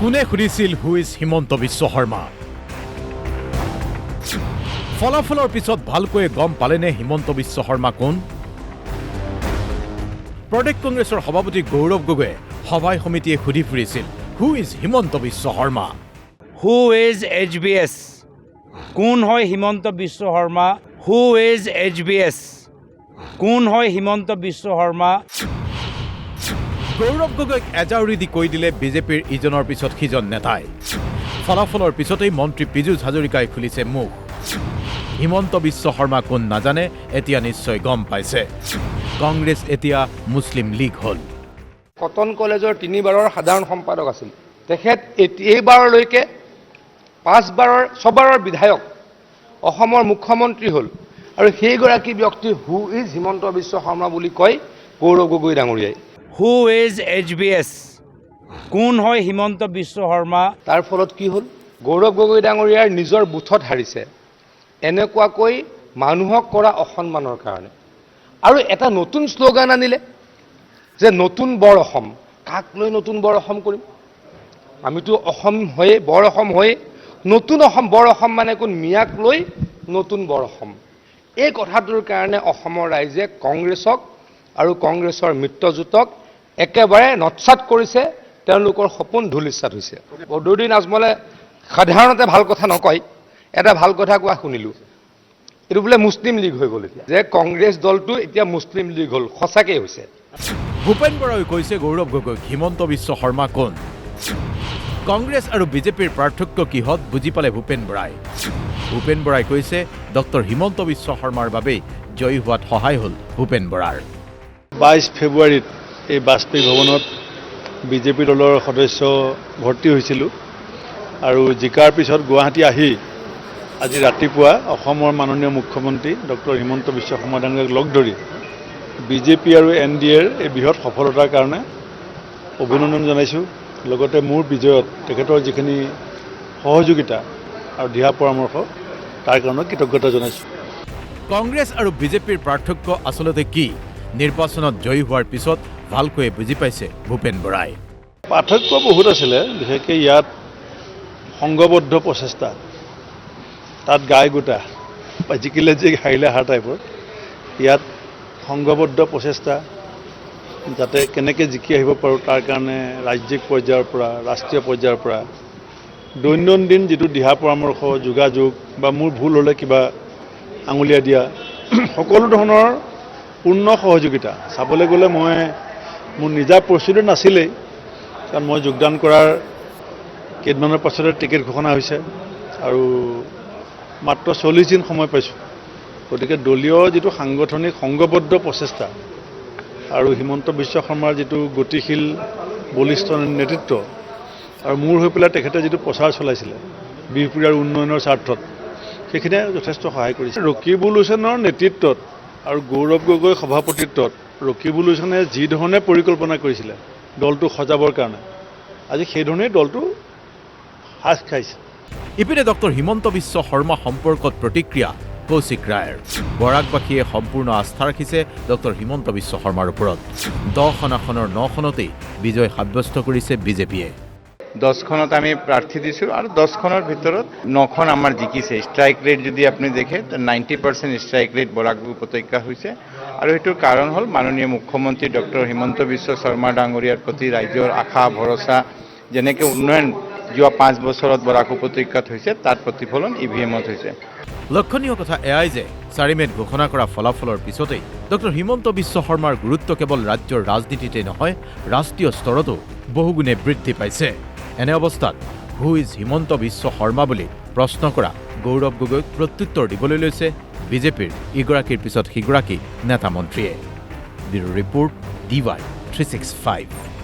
কোনে সুধিছিল হু ইজ হিমন্ত বিশ্ব শৰ্মা ফলাফলৰ পিছত ভালকৈ গম পালেনে হিমন্ত বিশ্ব শৰ্মা কোন প্ৰদেশ কংগ্ৰেছৰ সভাপতি গৌৰৱ গগৈয়ে সভাই সমিতিয়ে সুধি ফুৰিছিল who is Himanta Biswa Sarma who is HBS কোন হয় Himanta Biswa Sarma who is HBS কোন হয় হিমন্ত বিশ্ব শৰ্মা গৌৰৱ গগৈক এজাউৰি দি কৈ দিলে বিজেপিৰ ইজনৰ পিছত সিজন নেতাই ফলাফলৰ পিছতেই মন্ত্ৰী পীযুষ হাজৰিকাই খুলিছে মুখ হিমন্ত বিশ্ব শৰ্মা কোন নাজানে এতিয়া নিশ্চয় গম পাইছে কংগ্ৰেছ এতিয়া মুছলিম লীগ হ'ল কটন কলেজৰ 3বাৰৰ সাধাৰণ সম্পাদক আছিল তেখেত এইবাৰলৈকে 6বাৰৰ বিধায়ক অসমৰ মুখ্যমন্ত্ৰী হ'ল আৰু সেইগৰাকী ব্যক্তি হু ইজ হিমন্ত বিশ্ব শৰ্মা বুলি কয় গৌৰৱ গগৈ ডাঙৰীয়াই হু ইজ HBS কোন হয় হিমন্ত বিশ্ব শৰ্মা তাৰ ফলত কি হ'ল গৌৰৱ গগৈ ডাঙৰীয়াৰ নিজৰ বুথত হাৰিছে এনেকুৱাকৈ মানুহক কৰা অসন্মানৰ কাৰণে আৰু এটা নতুন শ্লোগান আনিলে যে নতুন বৰ অসম কাক লৈ নতুন বৰ অসম কৰিম আমিতো অসম হৈয়ে বৰ অসম হৈয়ে নতুন অসম বৰ অসম মানে কোন মিয়াক লৈ নতুন বৰ অসম এই কথাটোৰ কাৰণে অসমৰ ৰাইজে কংগ্ৰেছক আৰু কংগ্ৰেছৰ মিত্ৰজোঁটক একেবাৰে নৎসাত কৰিছে তেওঁলোকৰ সপোন ধূলিসাৎ হৈছে বদৰুদ্দিন আজমলে সাধাৰণতে ভাল কথা নকয় এটা ভাল কথা কোৱা শুনিলোঁ এইটো বোলে মুছলিম লীগ হৈ গ'ল এতিয়া যে কংগ্ৰেছ দলটো এতিয়া মুছলিম লীগ হ'ল সঁচাকৈ হৈছে ভূপেন বৰাই কৈছে গৌৰৱ গগৈক হিমন্ত বিশ্ব শৰ্মা কোন কংগ্ৰেছ আৰু বিজেপিৰ পাৰ্থক্য কিহত বুজি পালে ভূপেন বৰাই কৈছে ডক্টৰ হিমন্ত বিশ্ব শৰ্মাৰ বাবেই জয়ী হোৱাত সহায় হ'ল ভূপেন বৰাৰ 22 ফেব্ৰুৱাৰীত এই বাজপেয়ী ভৱনত বিজেপি দলৰ সদস্য ভৰ্তি হৈছিলোঁ আৰু জিকাৰ পিছত গুৱাহাটী আহি আজি ৰাতিপুৱা অসমৰ মাননীয় মুখ্যমন্ত্ৰী ডক্টৰ হিমন্ত বিশ্ব শৰ্মা ডাঙৰীয়াক লগ ধৰি বিজেপি আৰু NDAৰ এই বৃহৎ সফলতাৰ কাৰণে অভিনন্দন জনাইছোঁ লগতে মোৰ বিজয়ত তেখেতৰ যিখিনি সহযোগিতা আৰু দিহা পৰামৰ্শ তাৰ কাৰণে কৃতজ্ঞতা জনাইছোঁ কংগ্ৰেছ আৰু বিজেপিৰ পাৰ্থক্য আচলতে কি নিৰ্বাচনত জয়ী হোৱাৰ পিছত ভালকৈ বুজি পাইছে ভূপেন বৰাই পাৰ্থক্য বহুত আছিলে বিশেষকৈ ইয়াত সংঘবদ্ধ প্ৰচেষ্টা তাত গাই গোটা জিকিলে যে হাৰিলে হাৰ টাইপৰ ইয়াত সংঘবদ্ধ প্ৰচেষ্টা যাতে কেনেকৈ জিকি আহিব পাৰোঁ তাৰ কাৰণে ৰাজ্যিক পৰ্যায়ৰ পৰা ৰাষ্ট্ৰীয় পৰ্যায়ৰ পৰা দৈনন্দিন যিটো দিহা পৰামৰ্শ যোগাযোগ বা মোৰ ভুল হ'লে কিবা আঙুলিয়াই দিয়া সকলো ধৰণৰ পূৰ্ণ সহযোগিতা চাবলৈ গ'লে মই মোৰ নিজা প্ৰস্তুতি নাছিলেই কাৰণ মই যোগদান কৰাৰ কেইদিনমানৰ পাছতে টিকেট ঘোষণা হৈছে আৰু মাত্ৰ 40 দিন সময় পাইছোঁ গতিকে দলীয় যিটো সাংগঠনিক সংঘবদ্ধ প্ৰচেষ্টা আৰু হিমন্ত বিশ্ব শৰ্মাৰ যিটো গতিশীল বলিষ্ঠ নেতৃত্ব আৰু মূৰ হৈ পেলাই তেখেতে যিটো প্ৰচাৰ চলাইছিলে বিহপুৰীয়াৰ উন্নয়নৰ স্বাৰ্থত সেইখিনিয়ে যথেষ্ট সহায় কৰিছে ৰকিবুল হুছেইনৰ নেতৃত্বত আৰু গৌৰৱ গগৈ সভাপতিত্বত ৰকিবুল হুছেইনে যি ধৰণে পৰিকল্পনা কৰিছিলে দলটো সজাবৰ কাৰণে আজি সেই ধৰণেই দলটো হাস খাইছে ইপিনে ডক্টৰ হিমন্ত বিশ্ব শৰ্মা সম্পৰ্কত প্ৰতিক্ৰিয়া কৌশিক ৰায়ৰ বৰাকবাসীয়ে সম্পূৰ্ণ আস্থা ৰাখিছে ডক্টৰ হিমন্ত বিশ্ব শৰ্মাৰ ওপৰত 10খন আসনৰ 9খনতেই বিজয় সাব্যস্ত কৰিছে বিজেপিয়ে 10খনত আমি প্ৰাৰ্থী দিছোঁ আৰু 10খনৰ ভিতৰত 9খন আমাৰ জিকিছে ষ্ট্ৰাইক ৰেট যদি আপুনি দেখে 90% ষ্ট্ৰাইক ৰেট বৰাক উপত্যকা হৈছে আৰু এইটোৰ কাৰণ হ'ল মাননীয় মুখ্যমন্ত্ৰী ডক্টৰ হিমন্ত বিশ্ব শৰ্মা ডাঙৰীয়াৰ প্ৰতি ৰাজ্যৰ আশা ভৰসা যেনেকৈ উন্নয়ন যোৱা 5 বছৰত বৰাক উপত্যকাত হৈছে তাৰ প্ৰতিফলন EVMত হৈছে লক্ষণীয় কথা এয়াই যে 4 মেত ঘোষণা কৰা ফলাফলৰ পিছতেই ডক্টৰ হিমন্ত বিশ্ব শৰ্মাৰ গুৰুত্ব কেৱল ৰাজ্যৰ ৰাজনীতিতে নহয় ৰাষ্ট্ৰীয় স্তৰতো বহুগুণে বৃদ্ধি পাইছে এনে অৱস্থাত হু ইজ হিমন্ত বিশ্ব শৰ্মা বুলি প্ৰশ্ন কৰা গৌৰৱ গগৈক প্ৰত্যুত্তৰ দিবলৈ লৈছে বিজেপিৰ ইগৰাকীৰ পিছত সিগৰাকী নেতা মন্ত্ৰীয়ে ব্যুৰ ৰিপৰ্ট DY 365